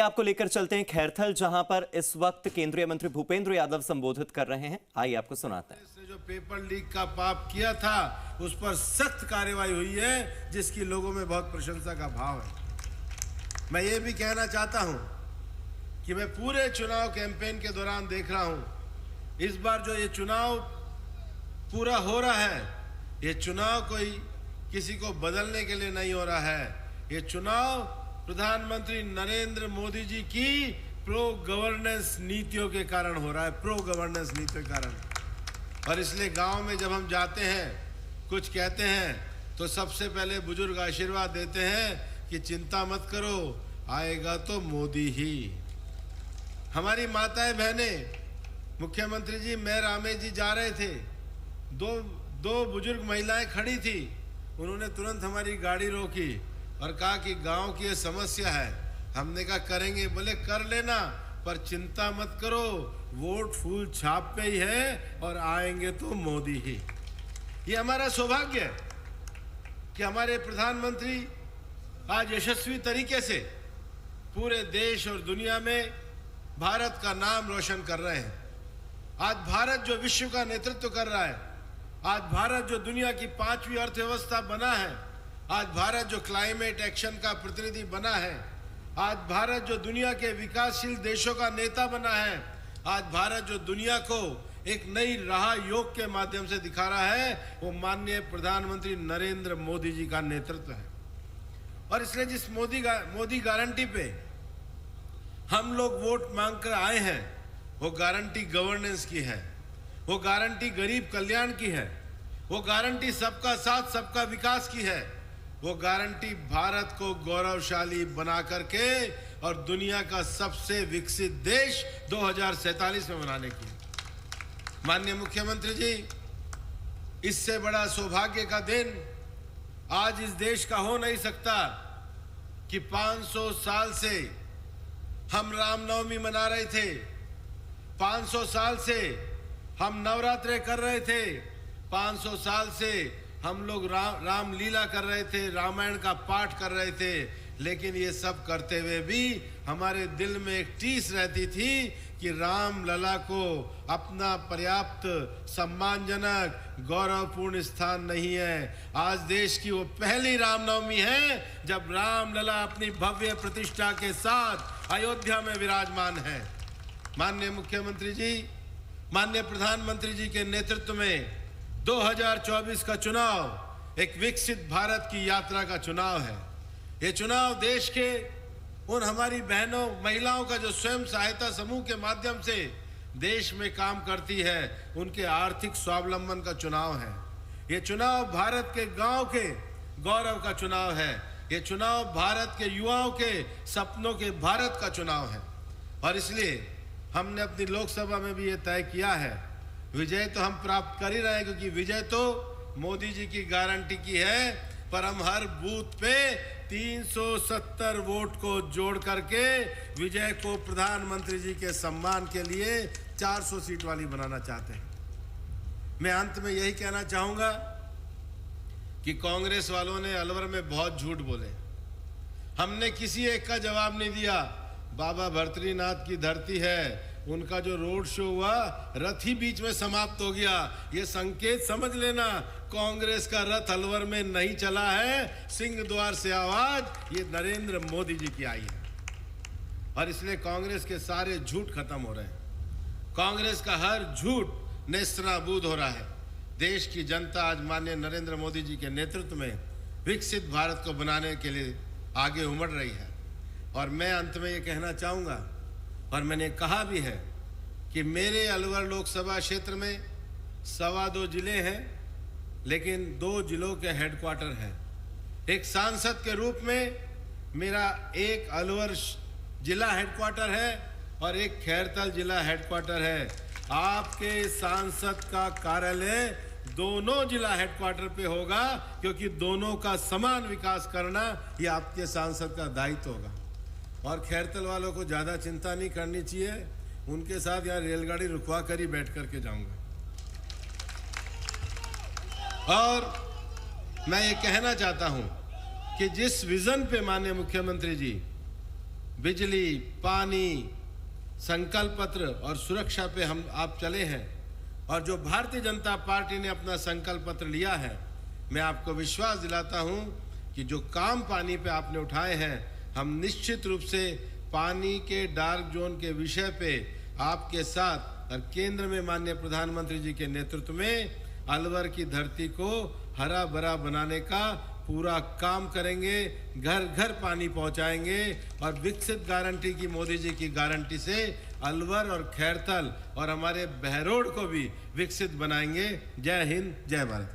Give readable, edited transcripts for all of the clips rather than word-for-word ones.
आपको लेकर चलते हैं खैरथल, जहां पर इस वक्त केंद्रीय मंत्री भूपेंद्र यादव संबोधित कर रहे हैं। आइए आपको सुनाते हैं। जो पेपर लीक का पाप किया था उस पर सख्त कार्रवाई हुई है, जिसकी लोगों में बहुत प्रशंसा का भाव है। मैं ये भी कहना चाहता हूं कि मैं पूरे चुनाव कैंपेन के दौरान देख रहा हूं, इस बार जो ये चुनाव पूरा हो रहा है, ये चुनाव कोई किसी को बदलने के लिए नहीं हो रहा है। ये चुनाव प्रधानमंत्री नरेंद्र मोदी जी की प्रो गवर्नेंस नीतियों के कारण हो रहा है, प्रो गवर्नेंस नीतियों के कारण। और इसलिए गांव में जब हम जाते हैं, कुछ कहते हैं, तो सबसे पहले बुजुर्ग आशीर्वाद देते हैं कि चिंता मत करो, आएगा तो मोदी ही। हमारी माताएं बहनें, मुख्यमंत्री जी, मैं रामेश जी जा रहे थे, दो बुजुर्ग महिलाएं खड़ी थी, उन्होंने तुरंत हमारी गाड़ी रोकी और कहा कि गांव की ये समस्या है। हमने कहा करेंगे, बोले कर लेना, पर चिंता मत करो, वोट फूल छाप पे ही है और आएंगे तो मोदी ही। ये हमारा सौभाग्य है कि हमारे प्रधानमंत्री आज यशस्वी तरीके से पूरे देश और दुनिया में भारत का नाम रोशन कर रहे हैं। आज भारत जो विश्व का नेतृत्व कर रहा है, आज भारत जो दुनिया की 5वीं अर्थव्यवस्था बना है, आज भारत जो क्लाइमेट एक्शन का प्रतिनिधि बना है, आज भारत जो दुनिया के विकासशील देशों का नेता बना है, आज भारत जो दुनिया को एक नई राह योग के माध्यम से दिखा रहा है, वो माननीय प्रधानमंत्री नरेंद्र मोदी जी का नेतृत्व है। और इसलिए जिस मोदी गारंटी पे हम लोग वोट मांगकर आए हैं, वो गारंटी गवर्नेंस की है, वो गारंटी गरीब कल्याण की है, वो गारंटी सबका साथ सबका विकास की है, वो गारंटी भारत को गौरवशाली बना करके और दुनिया का सबसे विकसित देश 2047 में बनाने की। माननीय मुख्यमंत्री जी, इससे बड़ा सौभाग्य का दिन आज इस देश का हो नहीं सकता कि 500 साल से हम रामनवमी मना रहे थे, 500 साल से हम नवरात्रे कर रहे थे, 500 साल से हम लोग राम लीला कर रहे थे, रामायण का पाठ कर रहे थे, लेकिन ये सब करते हुए भी हमारे दिल में एक टीस रहती थी कि राम लला को अपना पर्याप्त सम्मानजनक गौरवपूर्ण स्थान नहीं है। आज देश की वो पहली रामनवमी है जब राम लला अपनी भव्य प्रतिष्ठा के साथ अयोध्या में विराजमान है। माननीय मुख्यमंत्री जी, माननीय प्रधानमंत्री जी के नेतृत्व में 2024 का चुनाव एक विकसित भारत की यात्रा का चुनाव है। ये चुनाव देश के उन हमारी बहनों महिलाओं का जो स्वयं सहायता समूह के माध्यम से देश में काम करती है, उनके आर्थिक स्वावलंबन का चुनाव है। ये चुनाव भारत के गांव के गौरव का चुनाव है। ये चुनाव भारत के युवाओं के सपनों के भारत का चुनाव है। और इसलिए हमने अपनी लोकसभा में भी ये तय किया है, विजय तो हम प्राप्त कर ही रहे हैं, क्योंकि विजय तो मोदी जी की गारंटी की है, पर हम हर बूथ पे 370 वोट को जोड़ करके विजय को प्रधानमंत्री जी के सम्मान के लिए 400 सीट वाली बनाना चाहते हैं। मैं अंत में यही कहना चाहूंगा कि कांग्रेस वालों ने अलवर में बहुत झूठ बोले, हमने किसी एक का जवाब नहीं दिया। बाबा भर्तृनाथ की धरती है, उनका जो रोड शो हुआ रथ ही बीच में समाप्त हो गया। ये संकेत समझ लेना, कांग्रेस का रथ अलवर में नहीं चला है, सिंह द्वार से आवाज ये नरेंद्र मोदी जी की आई है। और इसलिए कांग्रेस के सारे झूठ खत्म हो रहे हैं, कांग्रेस का हर झूठ नेस्तनाबूद हो रहा है। देश की जनता आज माननीय नरेंद्र मोदी जी के नेतृत्व में विकसित भारत को बनाने के लिए आगे उमड़ रही है। और मैं अंत में ये कहना चाहूँगा, और मैंने कहा भी है, कि मेरे अलवर लोकसभा क्षेत्र में 2.25 जिले हैं, लेकिन 2 जिलों के हेडक्वार्टर हैं। एक सांसद के रूप में मेरा एक अलवर जिला हेडक्वार्टर है और एक खैरथल जिला हेडक्वार्टर है। आपके सांसद का कार्यालय दोनों जिला हेडक्वार्टर पे होगा, क्योंकि दोनों का समान विकास करना ये आपके सांसद का दायित्व होगा। और खैरथल वालों को ज़्यादा चिंता नहीं करनी चाहिए, उनके साथ यहाँ रेलगाड़ी रुकवा कर ही बैठ करके जाऊंगा। और मैं ये कहना चाहता हूँ कि जिस विजन पे माननीय मुख्यमंत्री जी बिजली, पानी, संकल्प पत्र और सुरक्षा पे आप चले हैं, और जो भारतीय जनता पार्टी ने अपना संकल्प पत्र लिया है, मैं आपको विश्वास दिलाता हूं कि जो काम पानी पे आपने उठाए हैं, हम निश्चित रूप से पानी के डार्क जोन के विषय पे आपके साथ और केंद्र में माननीय प्रधानमंत्री जी के नेतृत्व में अलवर की धरती को हरा भरा बनाने का पूरा काम करेंगे, घर घर पानी पहुंचाएंगे, और विकसित गारंटी की मोदी जी की गारंटी से अलवर और खैरथल और हमारे बहरोड को भी विकसित बनाएंगे। जय हिंद, जय भारत।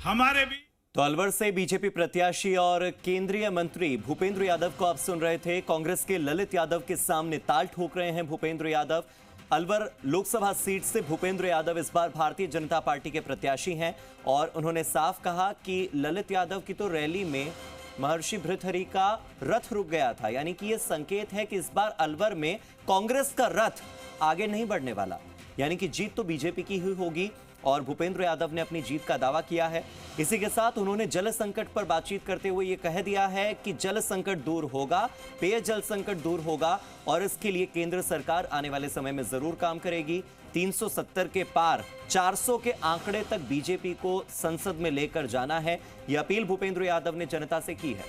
हमारे भी तो अलवर से बीजेपी प्रत्याशी और केंद्रीय मंत्री भूपेंद्र यादव को आप सुन रहे थे। कांग्रेस के ललित यादव के सामने ताल ठोक रहे हैं भूपेंद्र यादव। अलवर लोकसभा सीट से भूपेंद्र यादव इस बार भारतीय जनता पार्टी के प्रत्याशी हैं और उन्होंने साफ कहा कि ललित यादव की तो रैली में महर्षि भृतहरि का रथ रुक गया था, यानी कि यह संकेत है कि इस बार अलवर में कांग्रेस का रथ आगे नहीं बढ़ने वाला, यानी कि जीत तो बीजेपी की ही होगी। और भूपेंद्र यादव ने अपनी जीत का दावा किया है। इसी के साथ उन्होंने जल संकट पर बातचीत करते हुए ये कह दिया है कि जल संकट दूर होगा, पेयजल संकट दूर होगा और इसके लिए केंद्र सरकार आने वाले समय में जरूर काम करेगी। 370 के पार 400 के आंकड़े तक बीजेपी को संसद में लेकर जाना है। यह अपील भूपेंद्र यादव ने जनता से की है।